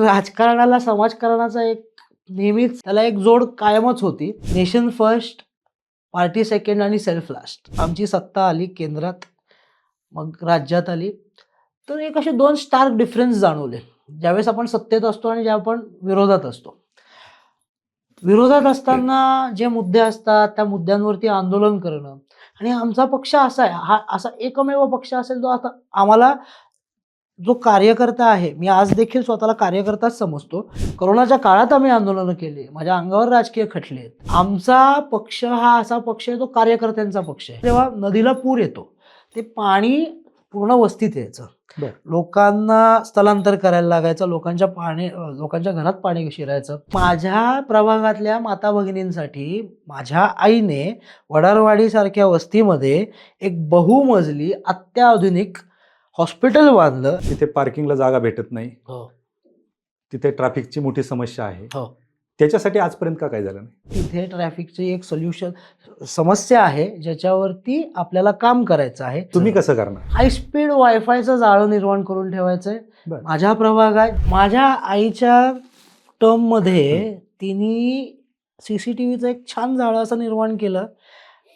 राजकारणाला समाजकारणाचा एक नेहमीच त्याला एक जोड कायमच होती. नेशन फर्स्ट, पार्टी सेकंड आणि सेल्फ लास्ट. आमची सत्ता आली केंद्रात, मग राज्यात आली, तर एक असे दोन स्टार्क डिफरन्स जाणवले. ज्यावेळेस आपण सत्तेत असतो आणि ज्या आपण विरोधात असतो. विरोधात असताना जे मुद्दे असतात त्या मुद्द्यांवरती आंदोलन करणं आणि आमचा पक्ष असा आहे, हा असा एकमेव पक्ष असेल जो आता आम्हाला जो कार्यकर्ता आहे, मी आज देखील स्वतःला कार्यकर्ताच समजतो. कोरोनाच्या काळात आम्ही आंदोलनं केली. माझ्या अंगावर राजकीय खटले आहेत. आमचा पक्ष हा असा पक्ष आहे, तो कार्यकर्त्यांचा पक्ष आहे. जेव्हा नदीला पूर येतो, ते पाणी पूर्ण वस्तीत यायचं. लोकांना स्थलांतर करायला लागायचं, लोकांच्या घरात पाणी शिरायचं. माझ्या प्रभागातल्या माता भगिनींसाठी माझ्या आईने वडारवाडीसारख्या वस्तीमध्ये एक बहुमजली अत्याधुनिक हॉस्पिटल बांधलं. तिथे पार्किंगला जागा भेटत नाही, हो तिथे ट्रॅफिकची मोठी समस्या आहे. हो त्याच्यासाठी आजपर्यंत का काय झालं नाही? तिथे ट्रॅफिकची एक समस्या आहे, ज्याच्यावरती आपल्याला काम करायचं आहे. तुम्ही कसं करणार? हाय स्पीड वायफायचं जाळं निर्माण करून ठेवायचंय. बरं. माझ्या प्रभागात माझ्या आईच्या टर्ममध्ये तिने CCTVचं एक छान जाळं असं निर्माण केलं,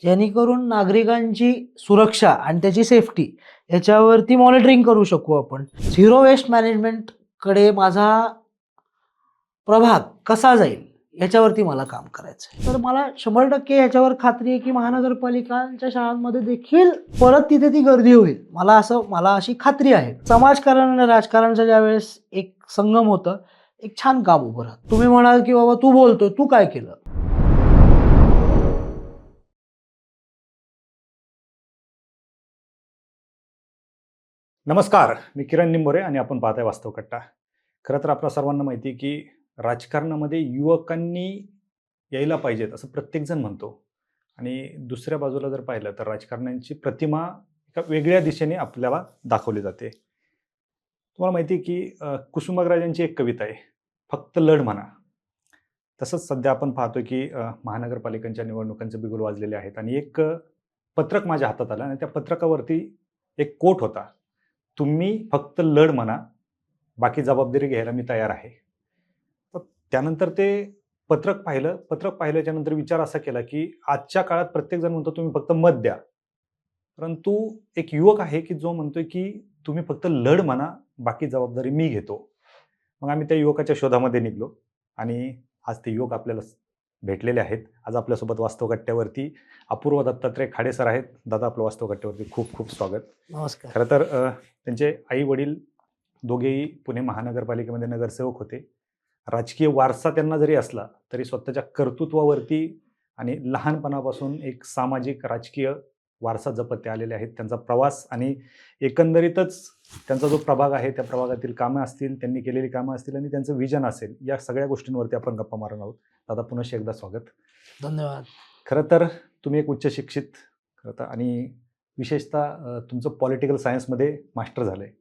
जेणेकरून नागरिकांची सुरक्षा आणि त्याची सेफ्टी याच्यावरती मॉनिटरिंग करू शकू आपण. झिरो वेस्ट मॅनेजमेंटकडे माझा प्रभाग कसा जाईल याच्यावरती मला काम करायचं आहे. तर मला 100% याच्यावर खात्री आहे की महानगरपालिकांच्या शाळांमध्ये देखील परत तिथे ती गर्दी होईल. मला अशी खात्री आहे. समाजकारण आणि राजकारणाच्या ज्यावेळेस एक संगम होतं, एक छान काम उभं राहतं. तुम्ही म्हणाल की बाबा तू बोलतोय, तू काय केलं? नमस्कार, मी किरण निंबोरे आणि आपण पाहताय वास्तव कट्टा. खरं तर आपल्या सर्वांना माहिती आहे की राजकारणामध्ये युवकांनी यायला पाहिजेत असं प्रत्येकजण म्हणतो, आणि दुसऱ्या बाजूला जर पाहिलं तर राजकारण्यांची प्रतिमा एका वेगळ्या दिशेने आपल्याला दाखवली जाते. तुम्हाला माहिती आहे की कुसुमाग्रजांची एक कविता आहे, फक्त लढ म्हणा. तसंच सध्या आपण पाहतोय की महानगरपालिकांच्या निवडणुकांचे बिगुल वाजलेले आहेत, आणि एक पत्रक माझ्या हातात आलं आणि त्या पत्रकावरती एक कोट होता, तुम्ही फक्त लढ म्हणा, बाकी जबाबदारी घ्यायला मी तयार आहे. तर त्यानंतर ते पत्रक पाहिल्याच्या नंतर विचार असा केला की आजच्या काळात प्रत्येकजण म्हणतो तुम्ही फक्त मत द्या, परंतु एक युवक आहे की जो म्हणतोय की तुम्ही फक्त लढ म्हणा, बाकी जबाबदारी मी घेतो. मग आम्ही त्या युवकाच्या शोधामध्ये निघलो आणि आज ते युवक आपल्याला भेटलेले आहेत. आज आपल्यासोबत वास्तव कट्ट्यावरती अपूर्व दत्तात्रय खाडे सर आहेत. दादा, आपलं वास्तव कट्ट्यावरती खूप खूप स्वागत. नमस्कार. खरं तर त्यांचे आई वडील दोघेही पुणे महानगरपालिकेमध्ये नगरसेवक होते. राजकीय वारसा त्यांना जरी असला तरी स्वतःच्या कर्तृत्वावरती आणि लहानपणापासून एक सामाजिक राजकीय वारसा जपत ते आलेले आहेत. त्यांचा प्रवास आणि एकंदरीतच त्यांचा जो प्रभाग आहे, त्या प्रभागातील कामं असतील, त्यांनी केलेली कामं असतील आणि त्यांचं विजन असेल, या सगळ्या गोष्टींवरती आपण गप्पा मारणार आहोत. दादा, पुन्हा एकदा स्वागत. धन्यवाद. खरं तर तुम्ही एक उच्च शिक्षित, खरं तर, आणि विशेषतः तुमचं पॉलिटिकल सायन्समध्ये मास्टर झालं आहे.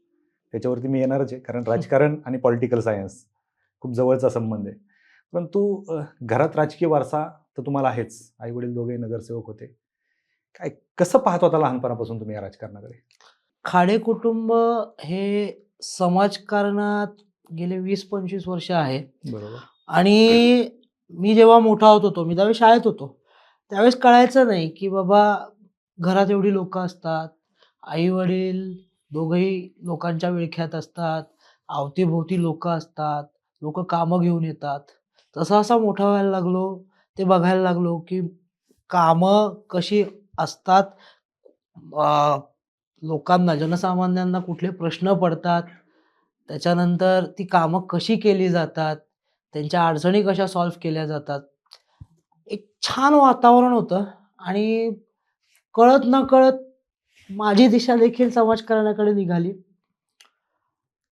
त्याच्यावरती मी येणारच आहे, कारण राजकारण आणि पॉलिटिकल सायन्स खूप जवळचा संबंध आहे. परंतु घरात राजकीय वारसा तर तुम्हाला आहेच. आई वडील दोघे नगरसेवक होते. काय कसं पाहत होता लहानपणापासून तुम्ही या राजकारणाकडे? खाडे कुटुंब हे समाजकारणात गेले 20-25 वर्ष आहे. बरोबर. आणि मी जेव्हा मोठा होत होतो, मी त्यावेळेस शाळेत होतो, त्यावेळेस कळायचं नाही की बाबा घरात एवढी लोकं असतात, आई वडील दोघंही लोकांच्या विळख्यात असतात, अवतीभोवती लोकं असतात, लोकं कामं घेऊन येतात. तसा असा मोठा व्हायला लागलो, ते बघायला लागलो की कामं कशी असतात, लोकांना, जनसामान्यांना कुठले प्रश्न पडतात, त्याच्यानंतर ती कामं कशी केली जातात, त्यांच्या अडचणी कशा सॉल्व्ह केल्या जातात. एक छान वातावरण होतं आणि कळत नकळत माझी दिशा देखील समाजकारणाकडे निघाली.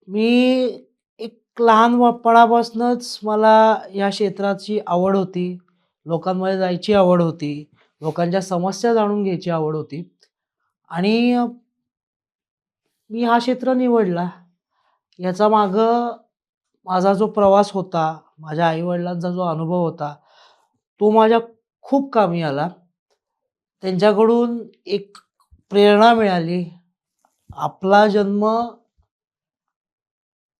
मी एक लहानपणापासूनच मला या क्षेत्राची आवड होती, लोकांमध्ये जायची आवड होती, लोकांच्या समस्या जाणून घ्यायची आवड होती आणि मी हा क्षेत्र निवडला. याचा मागं माझा जो प्रवास होता, माझ्या आईवडिलांचा जो अनुभव होता, तो माझ्या खूप कामी आला. त्यांच्याकडून एक प्रेरणा मिळाली. आपला जन्म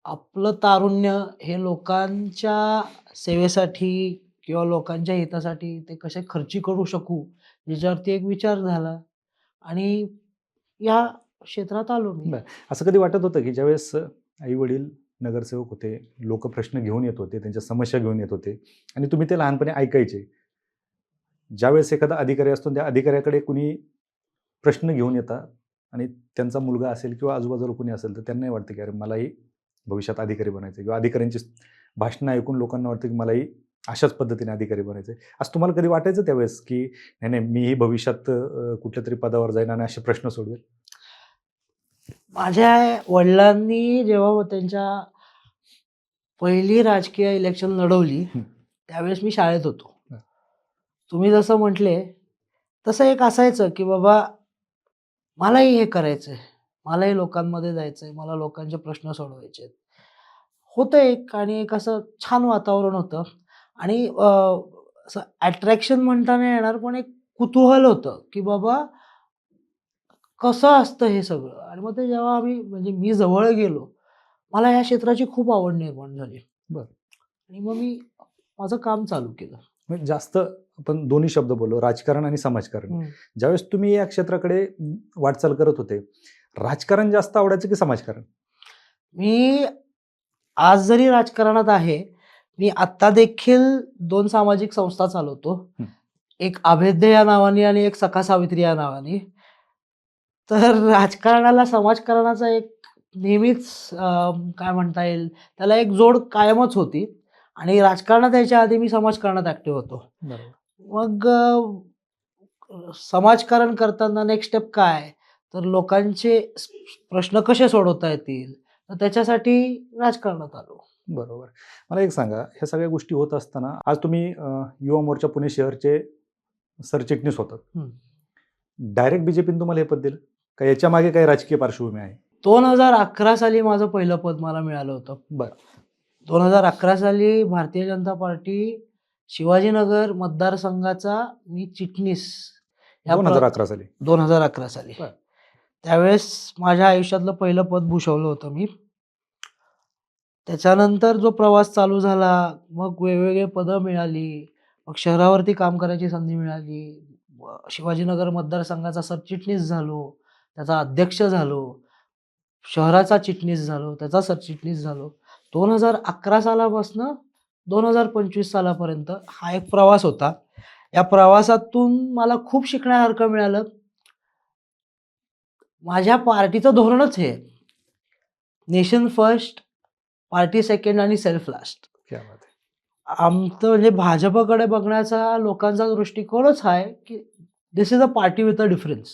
आपलं तारुण्य हे लोकांच्या सेवेसाठी किंवा लोकांच्या हितासाठी ते कसे खर्ची करू शकू याच्यावरती एक विचार झाला आणि या क्षेत्रात आलो मी. बरं. असं कधी वाटत होतं की ज्यावेळेस आई-वडील नगरसेवक होते, लोक प्रश्न घेऊन येत होते, त्यांच्या समस्या घेऊन येत होते आणि तुम्ही ते लहानपणी ऐकायचे. ज्यावेळेस एखादा अधिकारी असतो, त्या अधिकाऱ्याकडे कुणी प्रश्न घेऊन येतात आणि त्यांचा मुलगा असेल किंवा आजूबाजूला कुणी असेल, तर त्यांनाही वाटतं की अरे मलाही भविष्यात अधिकारी बनायचं किंवा अधिकाऱ्यांची भाषणं ऐकून लोकांना वाटतं की मलाही अशाच पद्धतीने अधिकारी बनायचं आहे. असं तुम्हाला कधी वाटायचं त्यावेळेस की नाही, नाही मीही भविष्यात कुठल्यातरी पदावर जाईन आणि असे प्रश्न सोडवेल? माझ्या वडिलांनी जेव्हा त्यांच्या पहिली राजकीय इलेक्शन लढवली, हं. त्यावेळेस मी शाळेत होतो. बरं. तुम्ही जसं म्हटले, तसं एक असायचं, की बाबा मलाही हे करायचंय. मलाही लोकांमध्ये जायचंय. मला लोकांचे प्रश्न सोडवायचे आहेत. होतं एक आणि एक असं छान वातावरण होतं आणि असं अट्रॅक्शन म्हणता नाही येणार, पण एक कुतूहल होतं, की बाबा कसं असतं हे सगळं आणि मग ते जेव्हा म्हणजे मी जवळ गेलो, मला या क्षेत्राची खूप आवड निर्माण झाली. बरं. आणि मग मी माझं काम चालू केलं. म्हणजे जास्त आपण दोन्ही शब्द बोललो, राजकारण आणि समाजकारण. ज्यावेळेस तुम्ही या क्षेत्राकडे वाटचाल करत होते, राजकारण जास्त आवडायचं की समाजकारण? मी आज जरी राजकारणात आहे, मी आत्ता देखील 2 सामाजिक संस्था चालवतो. हं. एक अभेद्य या नावाने आणि एक सखा सावित्री या नावाने. तर राजकारणाला समाजकारणाचा एक नेहमीच काय म्हणता येईल, त्याला एक जोड कायमच होती आणि राजकारणात यायच्या आधी मी समाजकारणात ॲक्टिव्ह होतो. बरोबर. मग समाजकारण करताना नेक्स्ट स्टेप काय? तर लोकांचे प्रश्न कसे सोडवता येतील? तर त्याच्यासाठी राजकारणात आलो. बरोबर. मला एक सांगा, ह्या सगळ्या गोष्टी होत असताना आज तुम्ही युवा मोर्चा पुणे शहरचे सरचिटणीस होतात. हं. डायरेक्ट बीजेपीने तुम्हाला हे पद दिलं? का याच्यामागे काही राजकीय पार्श्वभूमी आहे? 2011 साली माझं पहिलं पद मला मिळालं होतं. बरं. 2011 साली भारतीय जनता पार्टी शिवाजीनगर मतदारसंघाचा मी चिटणीस या 2011 साली. 2011 साली. बरं. त्यावेळेस माझ्या आयुष्यातलं पहिलं पद भूषवलं होतं मी. त्याच्यानंतर जो प्रवास चालू झाला, मग वेगवेगळे पदं मिळाली. मग शहरावरती काम करायची संधी मिळाली. शिवाजीनगर मतदारसंघाचा सरचिटणीस झालो, त्याचा अध्यक्ष झालो, शहराचा चिटणीस झालो, त्याचा सरचिटणीस झालो. 2011 सालापासनं 2025 सालापर्यंत हा एक प्रवास होता. या प्रवासातून मला खूप शिकण्यासारखं मिळालं. माझ्या पार्टीचं धोरणच हे आहे. नेशन फर्स्ट, पार्टी सेकंड आणि सेल्फ लास्ट. क्या बात है! आमचं म्हणजे भाजपकडे बघण्याचा लोकांचा दृष्टिकोनच हा आहे, की this is a party with a difference.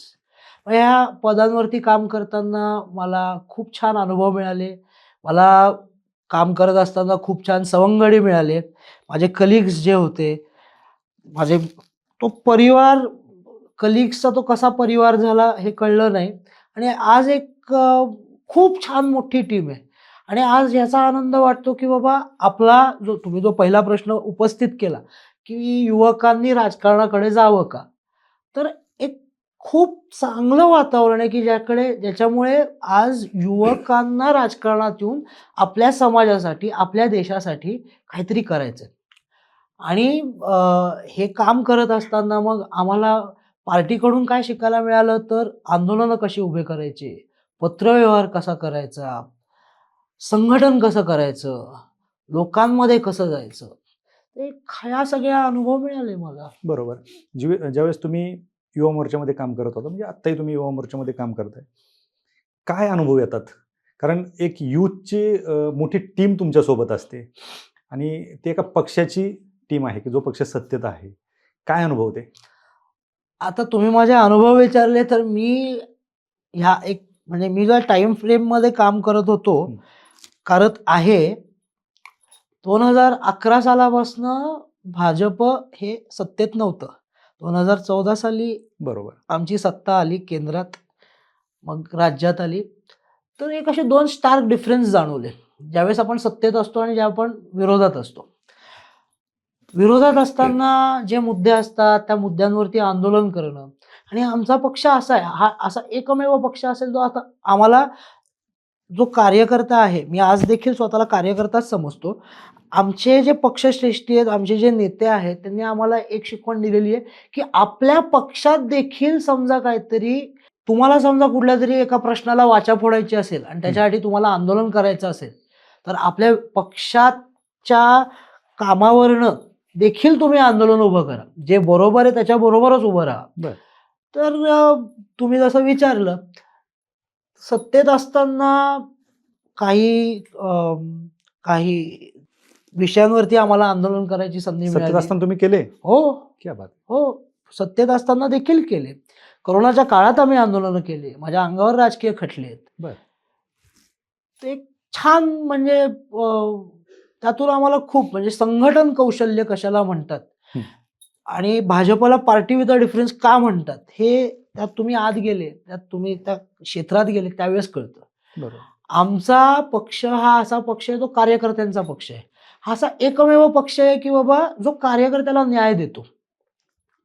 मग ह्या पदांवरती काम करताना मला खूप छान अनुभव मिळाले. मला काम करत असताना खूप छान सवंगडी मिळाले. माझे कलीग्स जे होते, माझे तो परिवार कलीग्सचा तो कसा परिवार झाला हे कळलं नाही आणि आज एक खूप छान मोठी टीम आहे आणि आज याचा आनंद वाटतो, की बाबा आपला तुम्ही जो पहिला प्रश्न उपस्थित केला, की युवकांनी राजकारणाकडे जावं का? तर एक खूप चांगलं वातावरण आहे, की ज्याच्यामुळे आज युवकांना राजकारणात येऊन आपल्या समाजासाठी, आपल्या देशासाठी काहीतरी करायचंय. आणि हे काम करत असताना मग आम्हाला पार्टीकडून काय शिकायला मिळालं, तर आंदोलनं कशी उभे करायचे, पत्रव्यवहार कसा करायचा, संघटन कसं करायचं, लोकांमध्ये कसं जायचं. ते ह्या सगळ्या अनुभव मिळाले मला. बरोबर. ज्यावेळेस तुम्ही युवा मोर्चामध्ये काम करत होता, म्हणजे आत्ताही तुम्ही युवा मोर्चामध्ये काम करताय. काय अनुभव येतात? कारण एक यूथची मोठी टीम तुमच्यासोबत असते आणि ती एका पक्षाची टीम आहे, की जो पक्ष सत्तेत आहे. काय अनुभव ते? आता तुम्ही माझे अनुभव विचारले, तर मी ह्या एक म्हणजे मी ज्या टाईम फ्रेममध्ये काम करत होतो, हं. करत आहे, 2011 सालापासनं भाजप हे सत्तेत नव्हतं. 2014 साली बरोबर. आमची सत्ता आली केंद्रात, मग राज्यात आली. तर एक असे 2 स्टार्क डिफरन्स जाणवले. ज्यावेळेस आपण सत्तेत असतो आणि ज्या आपण विरोधात असतो. विरोधात असताना जे मुद्दे असतात, त्या मुद्द्यांवरती आंदोलन करणं आणि आमचा पक्ष असा आहे, हा असा एकमेव पक्ष असेल जो आता आम्हाला जो कार्यकर्ता आहे, मी आज देखील स्वतःला कार्यकर्ताच समजतो. आमचे जे पक्षश्रेष्ठी आहेत, आमचे जे नेते आहेत, त्यांनी आम्हाला एक शिकवण दिलेली आहे, की आपल्या पक्षात देखील समजा काहीतरी तुम्हाला समजा कुठल्यातरी एका प्रश्नाला वाचा फोडायची असेल आणि त्याच्यासाठी तुम्हाला आंदोलन करायचं असेल, तर आपल्या पक्षाच्या कामावरनं देखील तुम्ही आंदोलन उभं करा. जे बरोबर आहे त्याच्याबरोबरच उभं राहा. बरं. तर तुम्ही जसं विचारलं, सत्तेत असताना काही काही विषयांवरती आम्हाला आंदोलन करायची संधी सत्तेत मिळाली. असताना तुम्ही केले? हो, क्या बात. हो. सत्तेत असताना देखील केले. कोरोनाच्या काळात आम्ही आंदोलनं केली. माझ्या अंगावर राजकीय खटले आहेत. बरं. ते एक छान म्हणजे त्यातून आम्हाला खूप म्हणजे संघटन कौशल्य कशाला म्हणतात हं. आणि भाजपला पार्टी विथ अ डिफरन्स का म्हणतात, हे त्यात तुम्ही आत गेले, त्यात तुम्ही त्या क्षेत्रात गेले त्यावेळेस कळतं. बरोबर. आमचा पक्ष हा असा पक्ष आहे, तो कार्यकर्त्यांचा पक्ष आहे. हा असा एकमेव पक्ष आहे, की बाबा जो कार्यकर्त्याला न्याय देतो.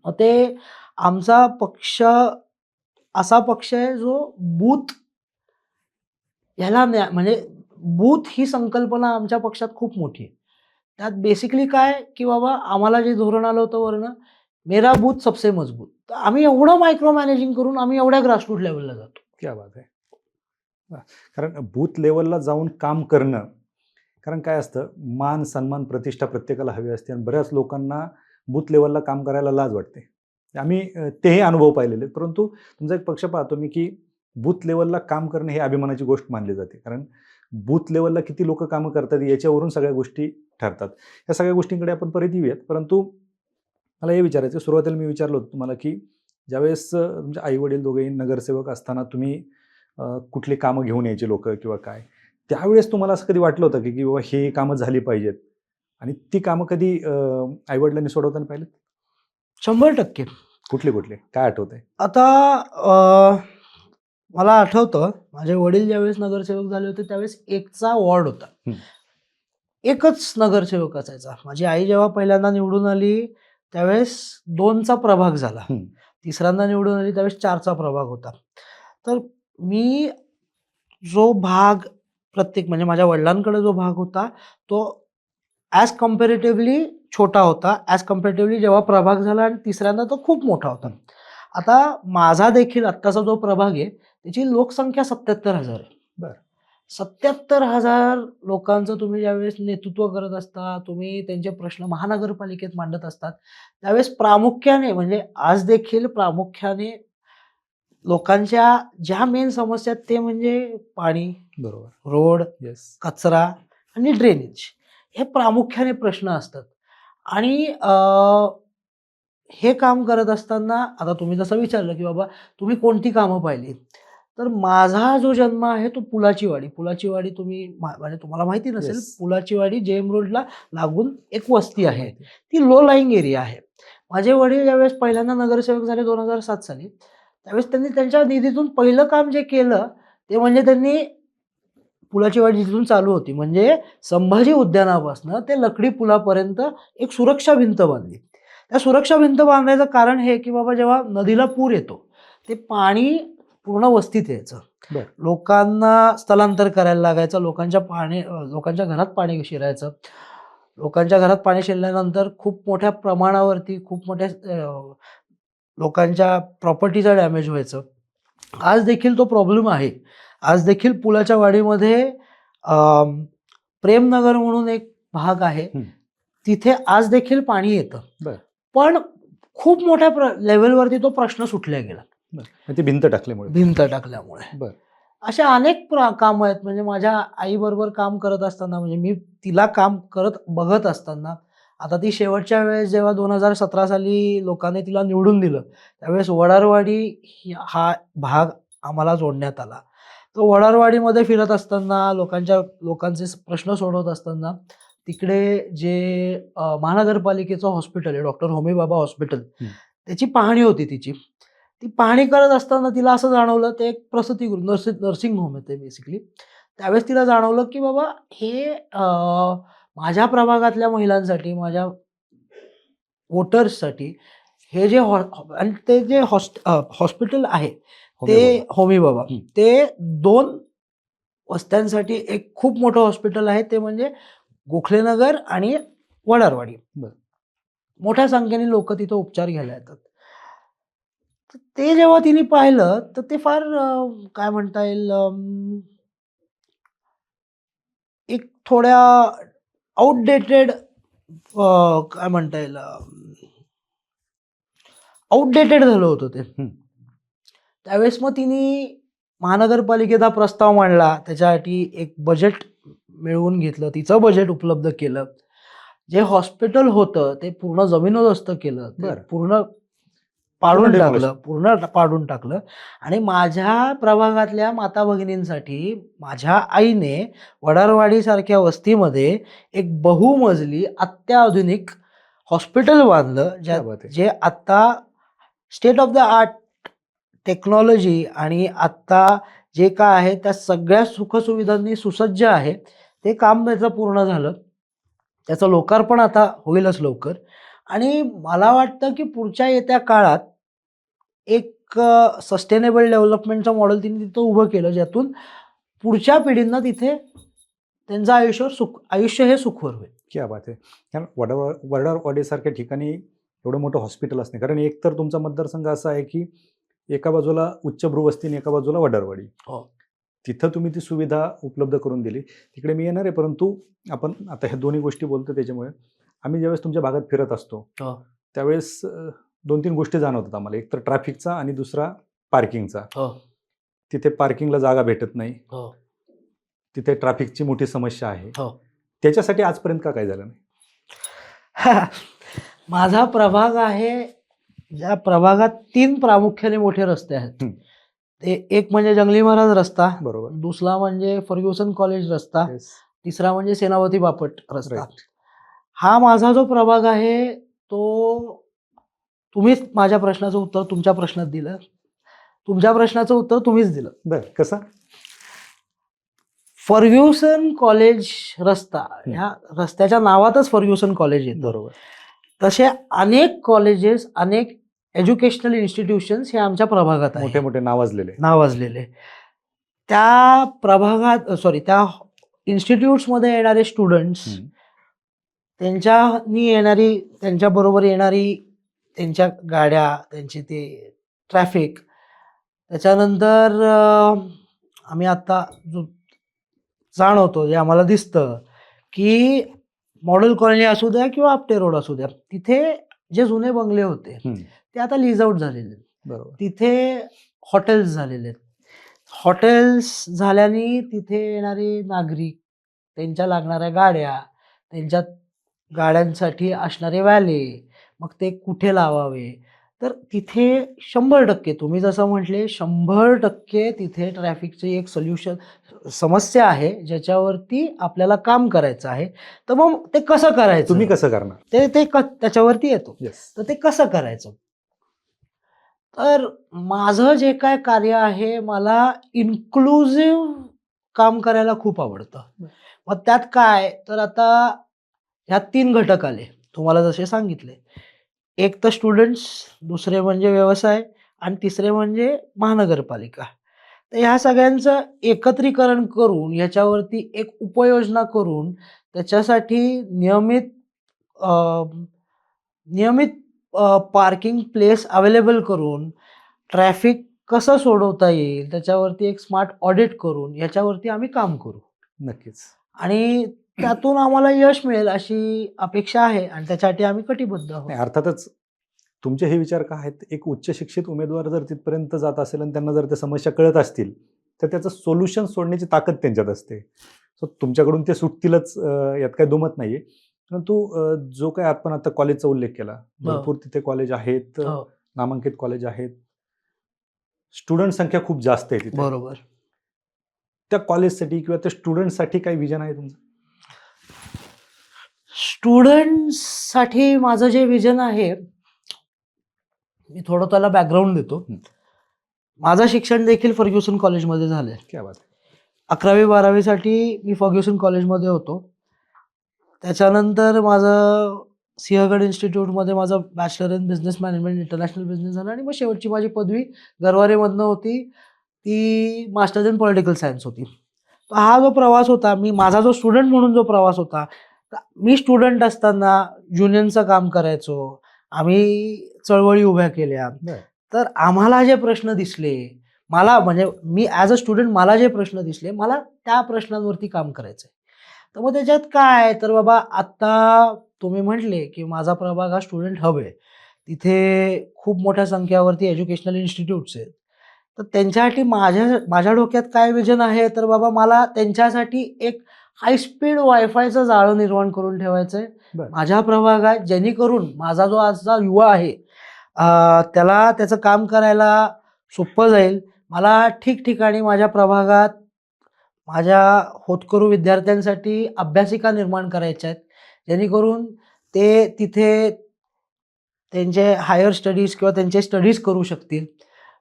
मग ते आमचा पक्ष असा पक्ष आहे, जो बूथ ह्याला म्हणजे बूथ ही संकल्पना आमच्या पक्षात खूप मोठी आहे. त्यात बेसिकली काय, की बाबा आम्हाला जे धोरण आलं होतं वरनं, मेरा बूथ सबसे मजबूत. तर आम्ही एवढं मायक्रो मॅनेजिंग करून आम्ही एवढ्या ग्रासरूट लेव्हलला जातो. क्या बात आहे. वाह! कारण बूथ लेव्हलला जाऊन काम करणं, कारण काय असतं, मान, सन्मान, प्रतिष्ठा प्रत्येकाला हवी असते आणि बऱ्याच लोकांना बूथ लेव्हलला काम करायला लाज वाटते. आम्ही तेही अनुभव पाहिलेले आहेत. परंतु तुमचा एक पक्ष पाहतो मी, की बूथ लेव्हलला काम करणं ही अभिमानाची गोष्ट मानली जाते. कारण बूथ लेव्हलला किती लोकं कामं करतात याच्यावरून सगळ्या गोष्टी ठरतात. या सगळ्या गोष्टींकडे आपण परत येऊयात. परंतु मला हे विचारायचं आहे, सुरुवातीला मी विचारलं होतं तुम्हाला, की ज्यावेळेस तुमचे आई-वडील दोघेही नगरसेवक असताना तुम्ही कुठली कामं घेऊन यायचे लोकं किंवा काय, त्यावेळेस तुम्हाला असं कधी वाटलं होतं, की बाबा हे कामं झाली पाहिजेत आणि ती कामं कधी आई-वडिलांनी सोडवताना पाहिलेत? 100% कुठले? काय आठवतंय? आता मला आठवतं, माझे वडील ज्यावेळेस नगरसेवक झाले होते, त्यावेळेस 1चा वॉर्ड होता. हं. एकच नगरसेवक असायचा. माझी आई जेव्हा पहिल्यांदा निवडून आली, त्यावेळेस 2चा प्रभाग झाला. हं. तिसऱ्यांदा निवडून आली, त्यावेळेस 4चा प्रभाग होता. तर मी जो भाग प्रत्येक म्हणजे माझ्या वडिलांकडे जो भाग होता, तो ॲज कंपॅरेटिव्हली छोटा होता. ॲज कंपॅरेटिव्हली जेव्हा प्रभाग झाला आणि तिसऱ्यांदा तो खूप मोठा होता. आता माझा देखील आत्ताचा जो प्रभाग आहे, त्याची लोकसंख्या 77,000 आहे. बरं. 77,000 लोकांचं तुम्ही ज्यावेळेस नेतृत्व करत असता, तुम्ही त्यांचे प्रश्न महानगरपालिकेत मांडत असतात, त्यावेळेस प्रामुख्याने म्हणजे आज देखील प्रामुख्याने लोकांच्या ज्या मेन समस्या आहेत ते म्हणजे पाणी, बरोबर. Road, yes. कचरा आणि ड्रेनेज हे प्रामुख्याने प्रश्न असतात. आणि हे काम करत असताना आता तुम्ही जसं विचारलं, की बाबा तुम्ही कोणती कामं पाहिली? तर माझा जो जन्म आहे तो पुलाची वाडी. पुलाची वाडी तुम्ही म्हणजे तुम्हाला माहिती नसेल, येस. पुलाची वाडी जेएम रोडला लागून एक वस्ती हो, आहे. माहिती आहे. ती लो लाईंग एरिया आहे. माझे वडील ज्यावेळेस पहिल्यांदा नगरसेवक झाले 2007 साली, त्यावेळेस त्यांनी त्यांच्या निधीतून पहिलं काम जे केलं, ते म्हणजे त्यांनी पुलाची वाडी जिथून चालू होती म्हणजे संभाजी उद्यानापासून ते लकडी पुलापर्यंत एक सुरक्षा भिंत बांधली. त्या सुरक्षा भिंत बांधायचं कारण हे, की बाबा जेव्हा नदीला पूर येतो, ते पाणी पूर्ण वस्तीत यायचं. बरं. लोकांना स्थलांतर करायला लागायचं. लोकांच्या घरात पाणी शिरायचं. लोकांच्या घरात पाणी शिरल्यानंतर खूप मोठ्या प्रमाणावरती खूप मोठ्या लोकांच्या प्रॉपर्टीचं डॅमेज व्हायचं. आज देखील तो प्रॉब्लेम आहे. आज देखील पुलाच्या वाडीमध्ये प्रेमनगर म्हणून एक भाग आहे. हं. तिथे आज देखील पाणी येतं. बरं. पण खूप मोठ्या लेव्हलवरती तो प्रश्न सुटला गेला. बरं. ती भिंत टाकल्यामुळे. भिंत टाकल्यामुळे. बरं. अशा अनेक कामं आहेत. म्हणजे माझ्या आईबरोबर काम करत असताना म्हणजे मी तिला काम करत बघत असताना आता ती शेवटच्या वेळेस जेव्हा 2017 साली लोकांनी तिला निवडून दिलं, त्यावेळेस वडारवाडी हा भाग आम्हाला जोडण्यात आला. तर वडारवाडीमध्ये फिरत असताना लोकांचे प्रश्न सोडवत असताना तिकडे जे महानगरपालिकेचं हॉस्पिटल आहे, डॉक्टर होमी बाबा हॉस्पिटल, हं. त्याची पाहणी होती तिची. ती पाहणी करत असताना तिला असं जाणवलं, ते एक प्रसूतीगृह नर्सिंग होम आहे ते बेसिकली. त्यावेळेस तिला जाणवलं, की बाबा हे माझ्या प्रभागातल्या महिलांसाठी, माझ्या वोटर्ससाठी हे जे आणि ते जे हॉस्पिटल आहे होमी ते बाबा. होमी बाबा, हं. ते 2 वस्त्यांसाठी एक खूप मोठं हॉस्पिटल आहे, ते म्हणजे गोखलेनगर आणि वडारवाडी. बरं. मोठ्या संख्येने लोक तिथं उपचार घ्यायला येतात. तर ते जेव्हा तिने पाहिलं तर ते फार काय म्हणता येईल, एक थोड्या आउटडेटेड, काय म्हणता येईल, आउटडेटेड झालं होतं ते. हं. त्यावेळेस मग तिने महानगरपालिकेचा प्रस्ताव मांडला, त्याच्यासाठी एक बजेट मिळवून घेतलं, तिचं बजेट उपलब्ध केलं. जे हॉस्पिटल होतं ते पूर्ण जमीनदोस्त केलं, ते बरं. पूर्ण पाडून demolish. टाकलं, पूर्ण पाडून टाकलं. आणि माझ्या प्रभागातल्या माता भगिनींसाठी माझ्या आईने वडारवाडीसारख्या वस्तीमध्ये एक बहुमजली अत्याधुनिक हॉस्पिटल बांधलं, क्या बात आहे. जे आत्ता state of the art technology आणि आत्ता जे काय आहे त्या सगळ्या सुखसुविधांनी सुसज्ज आहे. ते काम त्याचं पूर्ण झालं. त्याचं लोकार्पण आता होईलच लवकर. आणि मला वाटतं की पुढच्या येत्या काळात एक सस्टेनेबल डेव्हलपमेंटचं मॉडेल तिने तिथं उभं केलं, ज्यातून पुढच्या पिढींना तिथे त्यांचं आयुष्य हे सुखकर होईल. क्या बात आहे. कारण वडारवाडीसारख्या ठिकाणी एवढं मोठं हॉस्पिटल असणे, कारण एक तर तुमचा मतदारसंघ असा आहे की एका बाजूला उच्चभ्रू आणि एका बाजूला वडारवाडी. हो. तिथं तुम्ही ती सुविधा उपलब्ध करून दिली. तिकडे मी येणार आहे, परंतु आपण आता ह्या दोन्ही गोष्टी बोलतो त्याच्यामुळे आम्ही ज्यावेळेस तुमच्या भागात फिरत असतो हो. त्यावेळेस 2-3 गोष्टी जाणवतात आम्हाला. एक तर ट्रॅफिकचा आणि दुसरा पार्किंगचा. हो. तिथे पार्किंगला जागा भेटत नाही. हो. तिथे ट्रॅफिकची मोठी समस्या आहे. हो. त्याच्यासाठी आजपर्यंत का काय झालं नाही? माझा प्रभाग आहे, ज्या प्रभागात 3 प्रामुख्याने मोठे रस्ते आहेत. हं. ते एक म्हणजे जंगली महाराज रस्ता, बरोबर. दुसरा म्हणजे फर्ग्युसन कॉलेज रस्ता, Yes. तिसरा म्हणजे सेनापती बापट रस्ता. Right. हा माझा जो प्रभाग आहे तो, तुम्हीच माझ्या प्रश्नाचं उत्तर तुमच्या प्रश्नात दिलं, तुमच्या प्रश्नाचं उत्तर तुम्हीच दिलं. बरं, कसं? फर्ग्युसन कॉलेज रस्ता, ह्या रस्त्याच्या नावातच फर्ग्युसन कॉलेज येतं. बरोबर. तसे अनेक कॉलेजेस, अनेक एज्युकेशनल इन्स्टिट्यूशन्स हे आमच्या प्रभागात मोठे आहे, मोठे नावाजलेले. नावाजलेले. त्या प्रभागात त्या इन्स्टिट्यूट्समध्ये येणारे स्टुडंट्स, त्यांच्याबरोबर येणारी त्यांच्या गाड्या, त्यांची ते ट्रॅफिक, त्याच्यानंतर आम्ही आत्ता जो जाणवतो, जे आम्हाला दिसतं की मॉडेल कॉलनी असू द्या किंवा आपटे रोड असू द्या, तिथे जे जुने बंगले होते ते आता लीज आउट झालेले आहेत. बरोबर. तिथे हॉटेल्स झालेले आहेत. हॉटेल्स झाल्याने तिथे येणारे नागरिक, त्यांच्या लागणाऱ्या गाड्या, त्यांच्या गाड्यांसाठी असणारे व्हॅले, मग ते कुठे लावावे, तर तिथे 100% तुम्ही जसं म्हटले 100% तिथे ट्रॅफिकची एक समस्या आहे, ज्याच्यावरती आपल्याला काम करायचं आहे. तर मग ते कसं करायचं, तुम्ही कसं करणार? त्याच्यावरती येतो. तर ते कसं करायचं, तर माझं जे काय कार्य आहे, मला इन्क्लुझिव्ह काम करायला खूप आवडतं. मग त्यात काय, तर आता ह्या 3 घटक आले तुम्हाला जसे सांगितले. एक तर स्टुडंट्स, दुसरे म्हणजे व्यवसाय आणि तिसरे म्हणजे महानगरपालिका. तर ह्या सगळ्यांचं एकत्रीकरण करून, ह्याच्यावरती एक उपाययोजना करून, त्याच्यासाठी नियमित पार्किंग प्लेस अवेलेबल करून, ट्रॅफिक कसं सोडवता येईल त्याच्यावरती एक स्मार्ट ऑडिट करून, याच्यावरती आम्ही काम करू. नक्कीच. आणि त्यातून आम्हाला यश मिळेल अशी अपेक्षा आहे आणि त्याच्यासाठी आम्ही कटिबद्ध आहोत. अर्थातच तुमचे हे विचार का आहेत? एक उच्च शिक्षित उमेदवार जर तिथपर्यंत जात असेल आणि त्यांना जर त्या समस्या कळत असतील, तर त्याचं सोल्युशन सोडण्याची ताकद त्यांच्यात असते. सो तुमच्याकडून ते सुटतीलच, यात काही दुमत नाहीये. परंतु जो काही आपण आता कॉलेजचा उल्लेख केला, भरपूर तिथे कॉलेज आहेत, नामांकित कॉलेज आहेत, स्टुडंट संख्या खूप जास्त आहे तिथे. बरोबर. त्या कॉलेजसाठी किंवा त्या स्टुडंटसाठी काही विजन आहे तुमचं? स्टुडंट्ससाठी माझं जे विजन आहे, मी थोडं त्याला बॅकग्राऊंड देतो. माझं शिक्षण देखील फर्ग्युसन कॉलेजमध्ये झालंय. क्या बात आहे. 11वी-12वीसाठी मी फर्ग्युसन कॉलेजमध्ये होतो. त्याच्यानंतर माझं सिंहगड इन्स्टिट्यूटमध्ये माझं bachelor in business management, international business झालं आणि मग शेवटची माझी पदवी गरवारेमधनं होती. ती मास्टर्स इन पॉलिटिकल सायन्स होती. हा जो प्रवास होता, माझा जो स्टुडंट म्हणून जो प्रवास होता, तर मी स्टुडंट असताना युनियनचं काम करायचो. आम्ही चळवळी उभ्या केल्या. बरं. तर आम्हाला जे प्रश्न दिसले, मला म्हणजे मी ॲज अ स्टुडंट मला जे प्रश्न दिसले, मला त्या प्रश्नांवरती काम करायचंय. तर मग त्याच्यात काय, तर बाबा आत्ता तुम्ही म्हटले, की माझा प्रभाग हा स्टुडंट हब आहे. तिथे खूप मोठ्या संख्यावरती एज्युकेशनल इन्स्टिट्यूट्स आहेत. तर त्यांच्यासाठी माझ्या माझ्या डोक्यात काय विजन आहे, तर बाबा मला त्यांच्यासाठी एक हाय स्पीड वायफायचं जाळं निर्माण करून ठेवायचं आहे बरं. माझ्या प्रभागात, जेणेकरून माझा जो आजचा युवा आहे त्याला त्याचं काम करायला सोपं जाईल. मला ठिकठिकाणी माझ्या प्रभागात माझ्या होतकरू विद्यार्थ्यांसाठी अभ्यासिका निर्माण करायच्या आहेत, जेणेकरून ते तिथे त्यांचे हायर स्टडीज किंवा त्यांचे स्टडीज करू शकतील.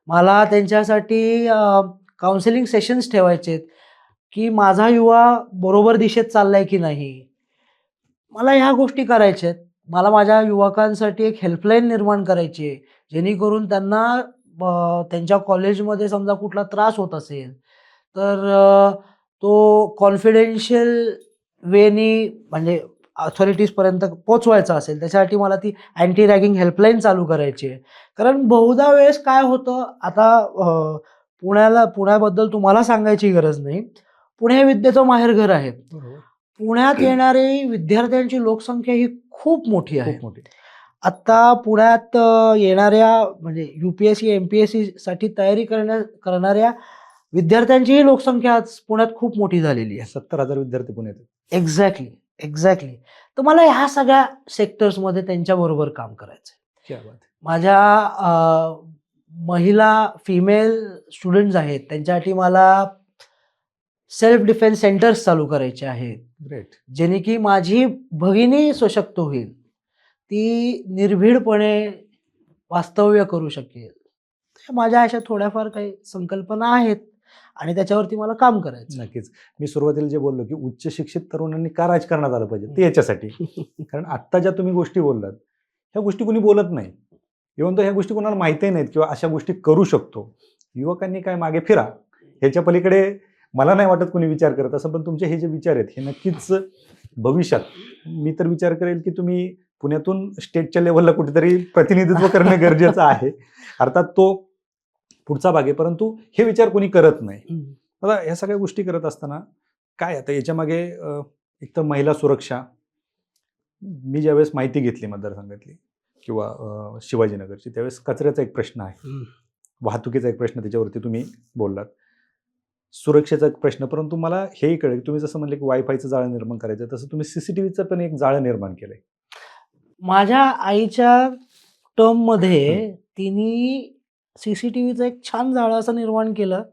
मला त्यांच्यासाठी काउन्सिलिंग सेशन्स ठेवायचे आहेत, की माझा युवा बरोबर दिशेत चाललाय की नाही. मला ह्या गोष्टी करायच्या आहेत. मला माझ्या युवकांसाठी एक हेल्पलाईन निर्माण करायची आहे, जेणेकरून त्यांना त्यांच्या कॉलेजमध्ये समजा कुठला त्रास होत असेल, तर तो कॉन्फिडेन्शियल वेनी म्हणजे अथॉरिटीजपर्यंत पोहोचवायचा असेल, त्याच्यासाठी मला ती अँटी रॅगिंग हेल्पलाईन चालू करायची आहे. कारण बहुधा वेळेस काय होतं, आता पुण्याबद्दल तुम्हाला सांगायची गरज नाही. पुणे हे विद्येचं माहेरघर आहे. बरोबर. पुण्यात येणारी विद्यार्थ्यांची लोकसंख्या ही खूप मोठी आहे. खूप मोठी. आत्ता पुण्यात येणाऱ्या म्हणजे UPSC, MPSCसाठी तयारी करणाऱ्या विद्यार्थ्यांचीही लोकसंख्या आज पुण्यात खूप मोठी झालेली आहे. 70,000 विद्यार्थी पुण्यात आहेत. Exactly, exactly. तर मला ह्या सगळ्या सेक्टर्समध्ये त्यांच्याबरोबर काम करायचं आहे. क्या बात है! माझ्या महिला फिमेल स्टुडंट्स आहेत, त्यांच्यासाठी मला सेल्फ डिफेन्स सेंटर्स चालू करायचे आहेत. ग्रेट. जेणे की माझी भगिनी सशक्त होईल. ती निर्भीडपणे वास्तव्य करू शकेल. माझ्या अशा थोड्याफार काही संकल्पना आहेत आणि त्याच्यावरती मला काम करायचं. नक्कीच. मी सुरुवातीला जे बोललो, की उच्च शिक्षित तरुणांनी का राजकारणात आलं पाहिजे, ते याच्यासाठी. कारण आत्ता ज्या तुम्ही गोष्टी बोललात, ह्या गोष्टी कुणी बोलत नाही. इव्हन ह्या गोष्टी कोणाला माहितीही नाहीत किंवा अशा गोष्टी करू शकतो. युवकांनी काय मागे फिरा. ह्याच्या पलीकडे मला नाही वाटत कुणी विचार करत असं, पण तुमचे हे जे विचार आहेत, हे नक्कीच भविष्यात मी तर विचार करेल, की तुम्ही पुण्यातून स्टेटच्या लेव्हलला कुठेतरी प्रतिनिधित्व करणं गरजेचं आहे. अर्थात तो पुढचा भाग आहे, परंतु हे विचार कोणी करत नाही. आता ह्या सगळ्या गोष्टी करत असताना काय आता याच्यामागे एकतर महिला सुरक्षा, मी ज्यावेळेस माहिती घेतली मतदारसंघातली किंवा शिवाजीनगरची, त्यावेळेस कचऱ्याचा एक प्रश्न आहे, वाहतुकीचा एक प्रश्न, त्याच्यावरती तुम्ही बोललात, सुरक्षेचा एक प्रश्न. परंतु मला हेही कळेल, तुम्ही जसं म्हणले की वायफायचं जाळं निर्माण करायचं, तसं तुम्ही CCTVचं पण एक जाळं निर्माण केलंय. माझ्या आईच्या टर्ममध्ये तिने CCTVचं एक छान जाळं असं निर्माण केलं,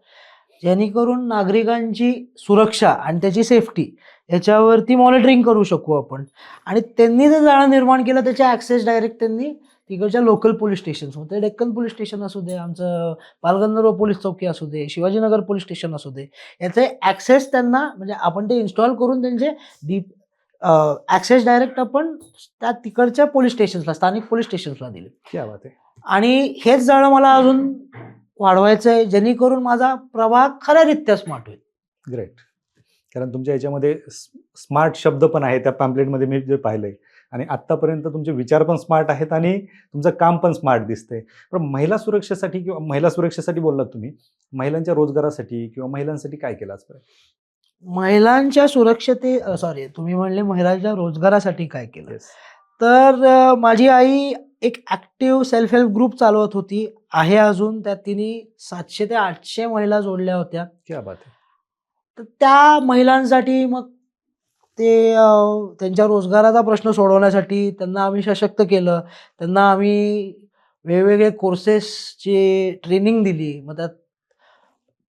जेणेकरून नागरिकांची सुरक्षा आणि त्याची सेफ्टी याच्यावरती मॉनिटरिंग करू शकू आपण. आणि त्यांनी जे जाळं निर्माण केलं त्याचे ॲक्सेस डायरेक्ट त्यांनी तिकडच्या लोकल पोलीस स्टेशन्स, ते डेक्कन पोलीस स्टेशन असू दे, आमचं बालगंधर्व पोलीस चौकी असू दे, शिवाजीनगर पोलीस स्टेशन असू दे, याचे ॲक्सेस त्यांना म्हणजे आपण ते इन्स्टॉल करून त्यांचे ॲक्सेस डायरेक्ट आपण त्या तिकडच्या पोलीस स्टेशन्सला, स्थानिक पोलीस स्टेशन्सला दिले. क्या बात आहे. आणि हेच जाळं मला अजून वाढवायचं आहे, जेणेकरून माझा प्रभाग खऱ्यारित्या स्मार्ट होईल. ग्रेट. कारण तुमच्या याच्यामध्ये स्मार्ट शब्द पण आहे त्या पॅम्पलेटमध्ये मी जे पाहिलंय, आणि आत्तापर्यंत तुमचे विचार पण स्मार्ट आहेत आणि तुमचं काम पण स्मार्ट दिसतंय. पण महिला सुरक्षेसाठी किंवा महिला सुरक्षेसाठी बोललात तुम्ही, महिलांच्या रोजगारासाठी किंवा महिलांसाठी काय केलं आजपर्यंत? महिलांच्या तुम्ही म्हणले महिलांच्या रोजगारासाठी काय केलं? येस. तर माझी आई एक ॲक्टिव्ह सेल्फ हेल्प ग्रुप चालवत होती, आहे अजून. त्यात तिने 700 ते 800 महिला जोडल्या होत्या. क्या बात आहे. तर त्या महिलांसाठी मग ते त्यांच्या रोजगाराचा प्रश्न सोडवण्यासाठी त्यांना आम्ही सशक्त केलं. त्यांना आम्ही वेगवेगळे कोर्सेसची ट्रेनिंग दिली. मग त्यात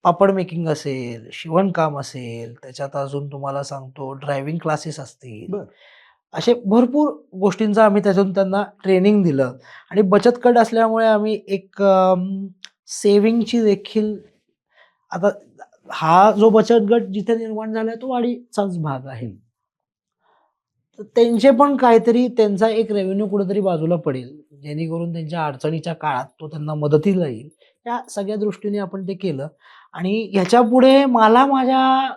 पापड मेकिंग असेल, शिवणकाम असेल, त्याच्यात अजून तुम्हाला सांगतो ड्रायव्हिंग क्लासेस असतील. बरं. असे भरपूर गोष्टींचं आम्ही त्याच्यातून त्यांना ट्रेनिंग दिलं. आणि बचत गट असल्यामुळे आम्ही एक सेव्हिंगची देखील, आता हा जो बचत गट जिथे निर्माण झाला तो वाडीचाच भाग आहे. तर त्यांचे पण काहीतरी त्यांचा एक रेव्हेन्यू कुठेतरी बाजूला पडेल, जेणेकरून त्यांच्या अडचणीच्या काळात तो त्यांना मदतीला येईल. या सगळ्या दृष्टीने आपण ते केलं. आणि ह्याच्यापुढे मला माझ्या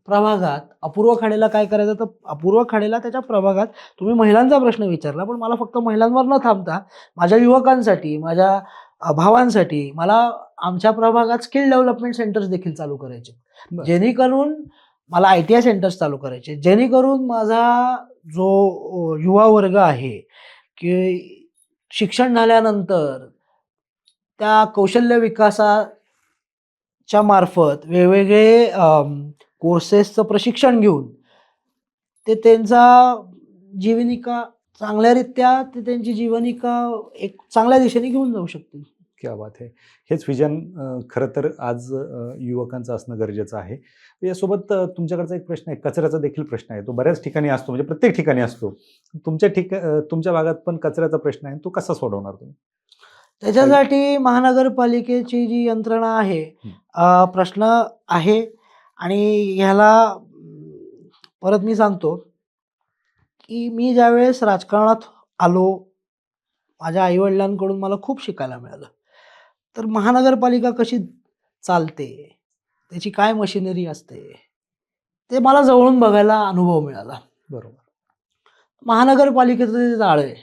प्रभागात अपूर्व खाडेला काय करायचं, तर अपूर्व खाडेला त्याच्या प्रभागात तुम्ही महिलांचा प्रश्न विचारला, पण मला फक्त महिलांवर न थांबता माझ्या युवकांसाठी, माझ्या भावांसाठी मला आमच्या प्रभागात स्किल डेव्हलपमेंट सेंटर्स देखील चालू करायचे, बरं. जेणेकरून मला ITI सेंटर्स चालू करायचे, जेणेकरून माझा जो युवा वर्ग आहे की शिक्षण झाल्यानंतर त्या कौशल्य विकासाच्या मार्फत वेगवेगळे कोर्सेसचं प्रशिक्षण घेऊन ते त्यांचा जीवनिका चांगल्यारीत्या ते त्यांची जीवनिका एक चांगल्या दिशेने घेऊन जाऊ शकतील. क्या बात आहे. हेच विजन खरं तर आज युवकांचं असणं गरजेचं आहे. यासोबत तुमच्याकडचा एक प्रश्न आहे, कचऱ्याचा देखील प्रश्न आहे. तो बऱ्याच ठिकाणी असतो, म्हणजे प्रत्येक ठिकाणी असतो. तुमच्या भागात पण कचऱ्याचा प्रश्न आहे, तो कसा सोडवणार तुम्ही? त्याच्यासाठी महानगरपालिकेची जी यंत्रणा आहे, प्रश्न आहे आणि ह्याला परत मी सांगतो की मी ज्यावेळेस राजकारणात आलो, माझ्या आईवडिलांकडून मला खूप शिकायला मिळालं. तर महानगरपालिका कशी चालते, त्याची काय मशिनरी असते, ते मला जवळून बघायला अनुभव मिळाला. बरोबर. महानगरपालिकेचं जे जाळं आहे,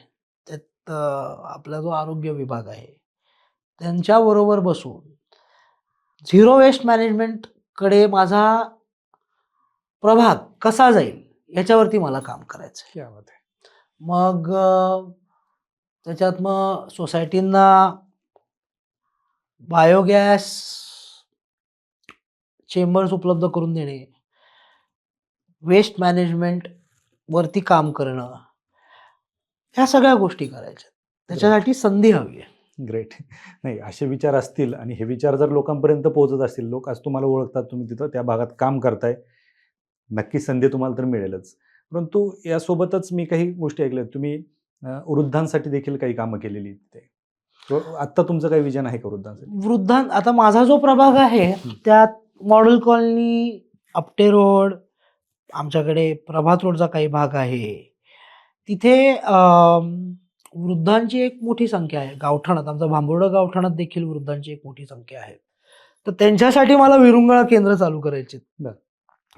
त्यात आपला जो आरोग्य विभाग आहे, त्यांच्याबरोबर बसून झिरो वेस्ट मॅनेजमेंटकडे माझा प्रभाग कसा जाईल याच्यावरती मला काम करायचं आहे. क्या बात आहे. मग त्याच्यात मग सोसायटींना बायोगॅस चेंबर्स उपलब्ध करून देणे, वेस्ट मॅनेजमेंट वरती काम करणं, ह्या सगळ्या गोष्टी करायच्या. त्याच्यासाठी संधी हवी आहे. ग्रेट. नाही, असे विचार असतील आणि हे विचार जर लोकांपर्यंत पोहोचत असतील, लोक आज तुम्हाला ओळखतात, तुम्ही तिथं त्या भागात काम करताय, नक्कीच संधी तुम्हाला तर मिळेलच. परंतु यासोबतच मी काही गोष्टी ऐकल्यात, तुम्ही वृद्धांसाठी देखील काही कामं केलेली तिथे. आत्ता तुमचं काही विजन आहे का वृद्धांसाठी? आता माझा जो प्रभाग आहे त्यात मॉडेल कॉलनी, आपटे रोड, आमच्याकडे प्रभात रोडचा काही भाग आहे. तिथे वृद्धांची एक मोठी संख्या आहे. गावठाणात, आमचा भांबुर्डा गावठाणात देखील वृद्धांची एक मोठी संख्या आहे. तर त्यांच्यासाठी मला विरंगुळा केंद्र चालू करायचे.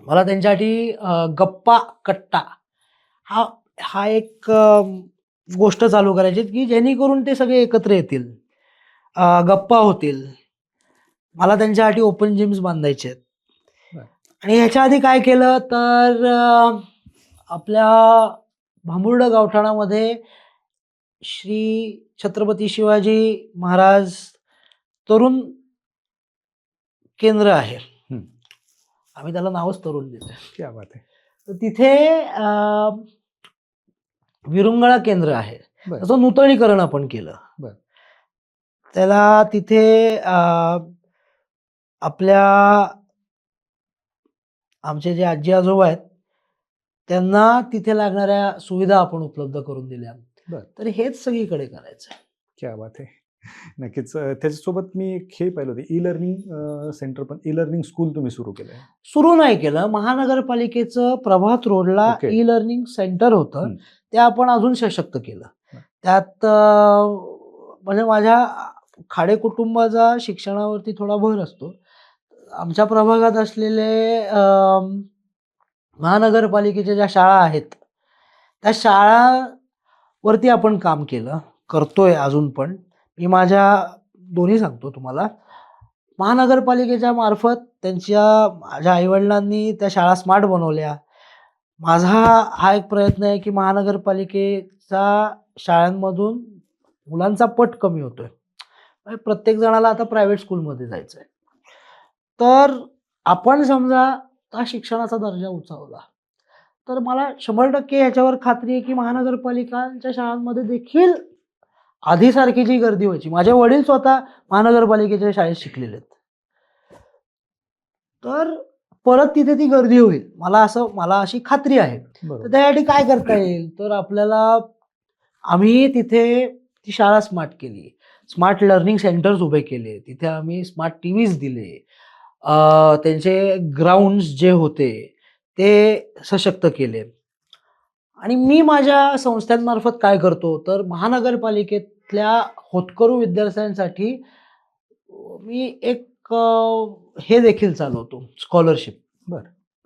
मला त्यांच्यासाठी गप्पा कट्टा हा एक गोष्ट चालू करायची की जेणेकरून ते सगळे एकत्र येतील, गप्पा होतील. मला त्यांच्यासाठी ओपन जिम्स बांधायचे आहेत. आणि ह्याच्या आधी काय केलं तर आपल्या भांबुर्डा गावठाणामध्ये श्री छत्रपती शिवाजी महाराज तरुण केंद्र आहे. आम्ही त्याला नावच तरुण दिलं. क्या बात आहे. तर तिथे विरंगुळा केंद्र आहे, त्याचं नूतनीकरण आपण केलं. त्याला तिथे आपल्या आमचे जे आजी आजोबा आहेत त्यांना तिथे लागणाऱ्या सुविधा आपण उपलब्ध करून दिल्या. तर हेच सगळीकडे करायचं. क्या बात आहे. नक्कीच. त्याच्यासोबत मी एक हे पाहिलं होतं, ई-लर्निंग सेंटर, पण ई-लर्निंग स्कूल तुम्ही सुरू केलं? सुरू नाही केलं. महानगरपालिकेचं प्रभात रोडला ई-लर्निंग सेंटर होतं, ते आपण अजून सशक्त केलं. त्यात म्हणजे माझ्या खाडे कुटुंबाचा शिक्षणावरती थोडा भर असतो. आमच्या प्रभागात असलेले महानगरपालिकेच्या ज्या शाळा आहेत त्या शाळावरती आपण काम केलं, करतोय अजून पण. मी माझ्या दोन्ही सांगतो तुम्हाला. महानगरपालिकेच्या मार्फत माझ्या आईवडिलांनी त्या शाळा स्मार्ट बनवल्या. माझा हा एक प्रयत्न आहे की महानगरपालिकेच्या शाळांमधून मुलांचा पट कमी होतोय. प्रत्येक जणाला आता प्रायव्हेट स्कूलमध्ये जायचं आहे. तर आपण समजा त्या शिक्षणाचा दर्जा उंचावला तर मला 100% ह्याच्यावर खात्री आहे की महानगरपालिकांच्या शाळांमध्ये देखील आधीसारखी जी गर्दी व्हायची, माझे वडील स्वतः महानगरपालिकेच्या शाळेत शिकलेले आहेत, तर परत तिथे ती गर्दी होईल, मला अशी खात्री आहे. तर त्यासाठी काय करता येईल, तर आम्ही तिथे ती शाळा स्मार्ट केली, स्मार्ट लर्निंग सेंटर्स उभे केले, तिथे आम्ही स्मार्ट टीव्हीज दिले, त्यांचे ग्राउंड्स जे होते ते सशक्त केले. आणि मी माझ्या संस्थांमार्फत काय करतो तर महानगरपालिकेतल्या होतकरू विद्यार्थ्यांसाठी मी एक हे देखील चालवतो, स्कॉलरशिप.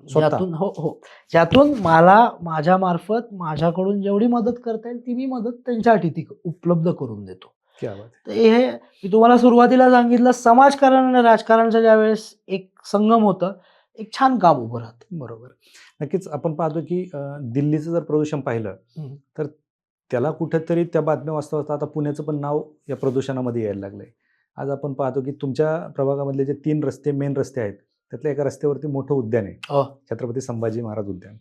स्वतः? ज्यातून हो हो ज्यातून मला माझ्या मार्फत माझ्याकडून जेवढी मदत करता येईल ती मी मदत त्यांच्यासाठी ती उपलब्ध करून देतो. क्या बात आहे. तर हे मी तुम्हाला सुरुवातीला सांगितलं, समाजकारण आणि राजकारणचं ज्यावेळेस एक संगम होतं, एक छान काम उभं राहतं. बरोबर. नक्कीच आपण पाहतो की दिल्लीचं जर प्रदूषण पाहिलं हं. तर त्याला कुठेतरी त्या बातम्या वाचता वाचता आता पुण्याचं पण नाव या प्रदूषणामध्ये यायला लागलंय. आज आपण पाहतो की तुमच्या प्रभागामधले जे 3 रस्ते, मेन रस्ते आहेत, त्यातल्या एका रस्त्यावरती मोठं उद्यान आहे, हो. छत्रपती संभाजी महाराज उद्यान.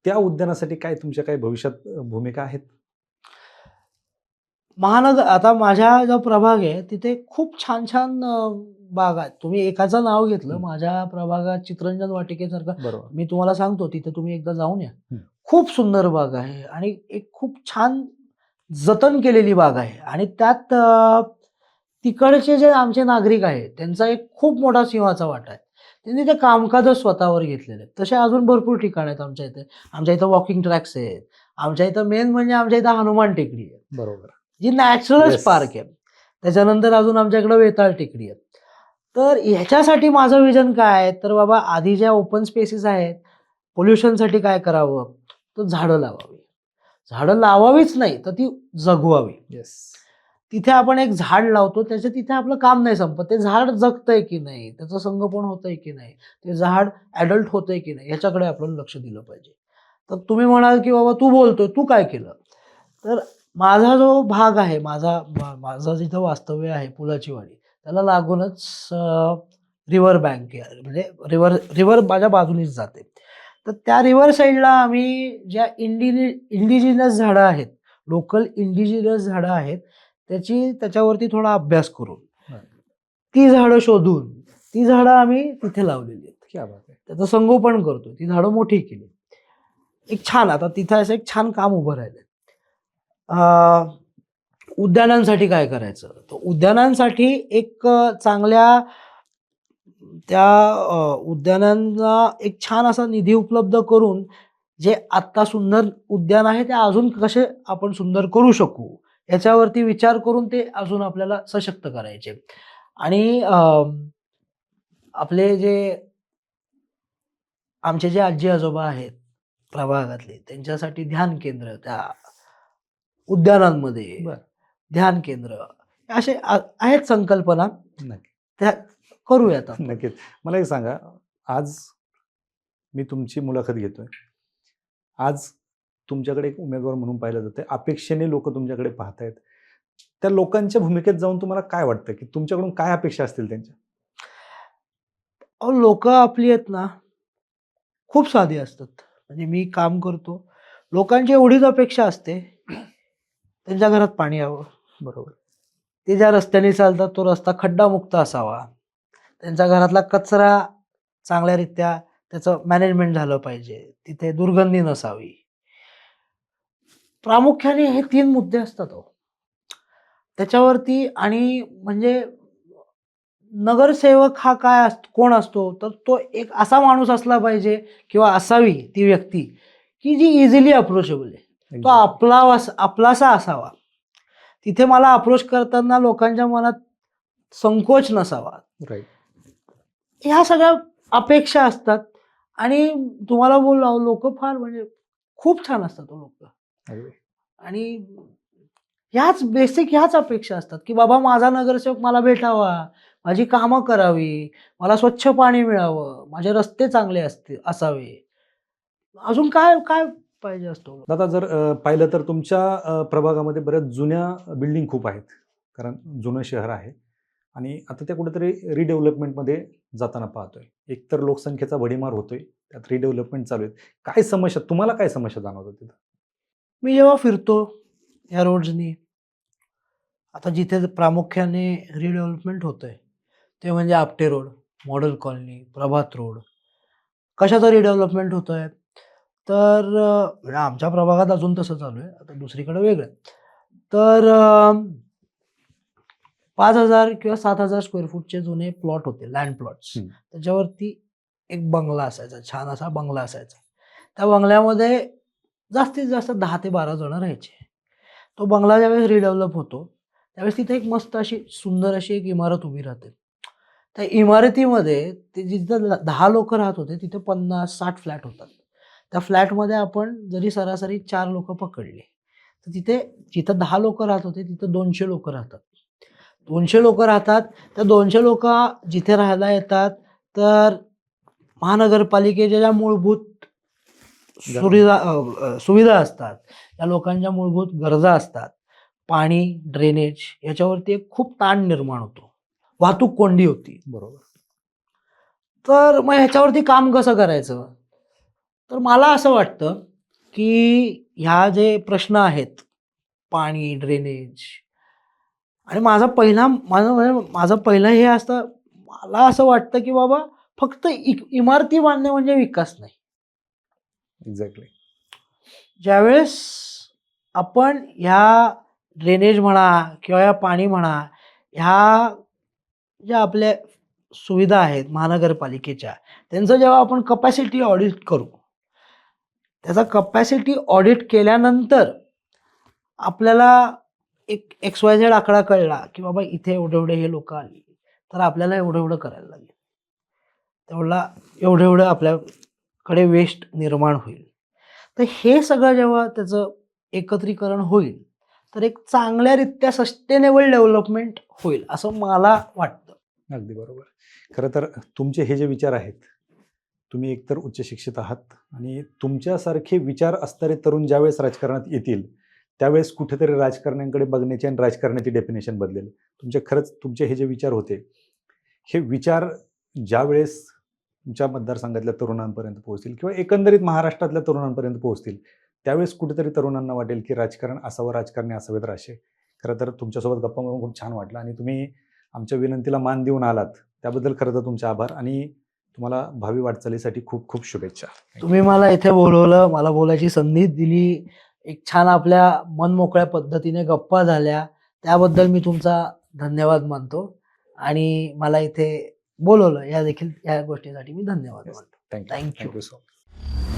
त्या उद्यानासाठी काय तुमच्या काही भविष्यात भूमिका आहेत? महानगर आता माझा जो प्रभाग आहे तिथे खूप छान-छान बाग आहेत. तुम्ही एकाचं नाव घेतलं, हं. माझ्या प्रभागात चित्रंजन वाटिकेसारखं बरोबर. मी तुम्हाला सांगतो तिथे तुम्ही एकदा जाऊन या. हं. खूप सुंदर बाग आहे आणि एक खूप छान जतन केलेली बाग आहे आणि त्यात तिकडचे जे आमचे नागरिक आहेत त्यांचा एक खूप मोठा सिंहाचा वाटा आहे. त्यांनी ते कामकाजच स्वतःवर घेतलेले आहेत. तसे अजून भरपूर ठिकाणं आहेत आमच्या इथे. आमच्या इथं वॉकिंग ट्रॅक्स आहेत. आमच्या इथं मेन म्हणजे आमच्या इथं हनुमान टेकडी आहे. बरोबर. जी नॅचरलच येस. पार्क आहे. त्याच्यानंतर अजून आमच्याकडे वेताळ टेकडी आहे. तर ह्याच्यासाठी माझं विजन काय आहे, तर बाबा आधी ज्या ओपन स्पेसेस आहेत, पोल्युशनसाठी काय करावं, तर झाडं लावावी. झाडं लावावीच नाही, तर ती जगवावी. येस. तिथे आपण एक झाड लावतो, त्याचं तिथे आपलं काम नाही संपत. ते झाड जगतंय की नाही, त्याचं संगोपन होतंय की नाही, ते झाड ॲडल्ट होतंय की नाही, याच्याकडे आपण लक्ष दिलं पाहिजे. तर तुम्ही म्हणाल, की बाबा तू बोलतोय, तू काय केलं? तर माझा जो भाग आहे, माझं जिथं वास्तव्य आहे पुलाची वाडी, त्याला लागूनच रिव्हर बँक आहे. म्हणजे रिव्हर माझ्या बाजूनीच जाते. तर त्या रिव्हर साईडला आम्ही ज्या इंडिजिनस झाडं आहेत, लोकल इंडिजिनस झाडं आहेत, त्याच्यावरती थोडा अभ्यास करून, बरं. ती झाडं शोधून, ती झाडं आम्ही तिथे लावलेली आहेत. क्या बात आहे. त्याचं संगोपन करतोय. ती झाडं मोठी केली. एक छान आता तिथं असं एक छान काम उभं राहिलंय. उद्यानांसाठी काय करायचं? तर उद्यानांसाठी एक चांगल्या त्या उद्यानांना एक छान असा निधी उपलब्ध करून जे आत्ता सुंदर उद्यान आहे ते अजून कसे आपण सुंदर करू शकू याच्यावरती विचार करून ते अजून आपल्याला सशक्त करायचे. आणि आपले जे आमचे जे आजी-आजोबा आहेत प्रभागातले त्यांच्यासाठी ध्यान केंद्र त्या उद्यानांमध्ये बरं. ध्यान केंद्र असे आहेत संकल्पना. नक्की. त्या करूयात आपण. नक्कीच. मला एक सांगा, आज मी तुमची मुलाखत घेतोय. आज तुमच्याकडे एक उमेदवार म्हणून पाहिलं जातंय. अपेक्षेने लोकं तुमच्याकडे पाहतायत. त्या लोकांच्या भूमिकेत जाऊन तुम्हाला काय वाटतं, की तुमच्याकडून काय अपेक्षा असतील त्यांच्या? अहो लोकं आपली आहेत ना, खूप साधी असतात. म्हणजे मी काम करतो. लोकांची एवढीच अपेक्षा असते, त्यांच्या घरात पाणी यावं. बरोबर. ते ज्या रस्त्याने चालतात तो रस्ता खड्डामुक्त असावा. त्यांच्या घरातला कचरा चांगल्यारीत्या त्याचं मॅनेजमेंट झालं पाहिजे. तिथे दुर्गंधी नसावी. प्रामुख्याने हे 3 मुद्दे असतात हो. त्याच्यावरती आणि म्हणजे नगरसेवक हा काय कोण असतो? तर तो एक असा माणूस असला पाहिजे किंवा असावी ती व्यक्ती, की जी इझिली अप्रोचेबल आहे. तो एक्झॅक्टली. आपलासा असावा. तिथे मला अप्रोच करताना लोकांच्या मनात संकोच नसावा. राइट. ह्या सगळ्या अपेक्षा असतात आणि तुम्हाला बोललो लोकं फार म्हणजे खूप छान असतात हो लोकं. अगदी. आणि ह्याच अपेक्षा असतात, की बाबा माझा नगरसेवक मला भेटावा, माझी कामं करावी, मला स्वच्छ पाणी मिळावं, माझे रस्ते चांगले असावे. अजून काय काय पाहिजे असतं? दादा जर पाहिलं तर तुमच्या प्रभागामध्ये बऱ्याच जुन्या बिल्डिंग खूप आहेत. कारण जुनं शहर आहे आणि आता ते कुठेतरी रिडेव्हलपमेंटमध्ये जाताना पाहतोय. एकतर लोकसंख्येचा भडीमार होतोय, त्यात रिडेव्हलपमेंट चालू आहे. काय समस्या तुम्हाला काय समस्या जाणवतात तिथं? मी जेव्हा फिरतो ह्या रोड्सनी, आता जिथे प्रामुख्याने रिडेव्हलपमेंट होतंय, ते म्हणजे आपटे रोड, मॉडेल कॉलनी, प्रभात रोड. कशाचं रिडेव्हलपमेंट होतंय? तर म्हणजे आमच्या प्रभागात अजून तसं चालू आहे. आता दुसरीकडे वेगळं आहे. तर 5,000 किंवा 7,000 स्क्वेअर फूटचे जुने प्लॉट होते, लँड प्लॉट्स. हं. त्याच्यावरती एक बंगला असायचा, छान असा बंगला असायचा. त्या बंगल्यामध्ये जास्तीत जास्त 10 ते 12 जण राहायचे. तो बंगला ज्यावेळेस रिडेव्हलप होतो, त्यावेळेस तिथे एक मस्त अशी सुंदर अशी एक इमारत उभी राहते. त्या इमारतीमध्ये ते जिथं 10 लोक राहत होते तिथे 50-60 फ्लॅट होतात. त्या फ्लॅटमध्ये आपण जरी सरासरी 4 लोक पकडले, तर तिथे जिथं 10 लोक राहत होते तिथं 200 लोक राहतात. 200 लोक राहतात. त्या 200 लोक जिथे राहायला येतात, तर महानगरपालिकेच्या ज्या मूलभूत सुविधा असतात, त्या लोकांच्या मूलभूत गरजा असतात, पाणी, ड्रेनेज याच्यावरती एक खूप ताण निर्माण होतो. वाहतूक कोंडी होती. बरोबर. तर मग ह्याच्यावरती काम कसं करायचं? तर मला असं वाटतं, की ह्या जे प्रश्न आहेत, पाणी, ड्रेनेज आणि माझं पहिलं हे असतं, मला असं वाटतं, की बाबा फक्त इमारती बांधणे म्हणजे विकास नाही. एक्झॅक्टली. ज्यावेळेस आपण ह्या ड्रेनेज म्हणा किंवा या पाणी म्हणा, ह्या ज्या आपल्या सुविधा आहेत महानगरपालिकेच्या, त्यांचं जेव्हा आपण कपॅसिटी ऑडिट करू, त्याचा कपॅसिटी ऑडिट केल्यानंतर आपल्याला एक XYZ आकडा कळला, की बाबा इथे एवढे हे लोक आली, तर आपल्याला एवढं करायला लागेल. एवढं आपल्याकडे वेस्ट निर्माण होईल. तर हे सगळं जेव्हा त्याचं एकत्रीकरण होईल, तर एक चांगल्यारीत्या सस्टेनेबल डेव्हलपमेंट होईल असं मला वाटतं. अगदी बरोबर. खरं तर तुमचे हे जे विचार आहेत, तुम्ही एकतर उच्च शिक्षित आहात आणि तुमच्यासारखे विचार असणारे तरुण ज्यावेळेस राजकारणात येतील, त्यावेळेस कुठेतरी राजकारण्यांकडे बघण्याची आणि राजकारणाची डेफिनेशन बदलेल. खरंच तुमचे हे जे विचार होते, हे विचार ज्यावेळेस तुमच्या मतदारसंघातल्या तरुणांपर्यंत पोहोचतील किंवा एकंदरीत महाराष्ट्रातल्या तरुणांपर्यंत पोहोचतील, त्यावेळेस कुठेतरी तरुणांना वाटेल की राजकारण असावं, राजकारणी असावेत राशे. खरं तर तुमच्यासोबत गप्पा मारून खूप छान वाटलं आणि तुम्ही आमच्या विनंतीला मान देऊन आलात, त्याबद्दल खरं तर तुमचे आभार आणि तुम्हाला भावी वाटचालीसाठी खूप खूप शुभेच्छा. तुम्ही मला इथे बोलवलं, मला बोलायची संधी दिली, एक छान आपल्या मनमोकळ्या पद्धतीने गप्पा झाल्या, त्याबद्दल मी तुमचा धन्यवाद मानतो आणि मला इथे बोलवलं या गोष्टीसाठी मी धन्यवाद मानतो. Thank you. Thank you. Thank you so much.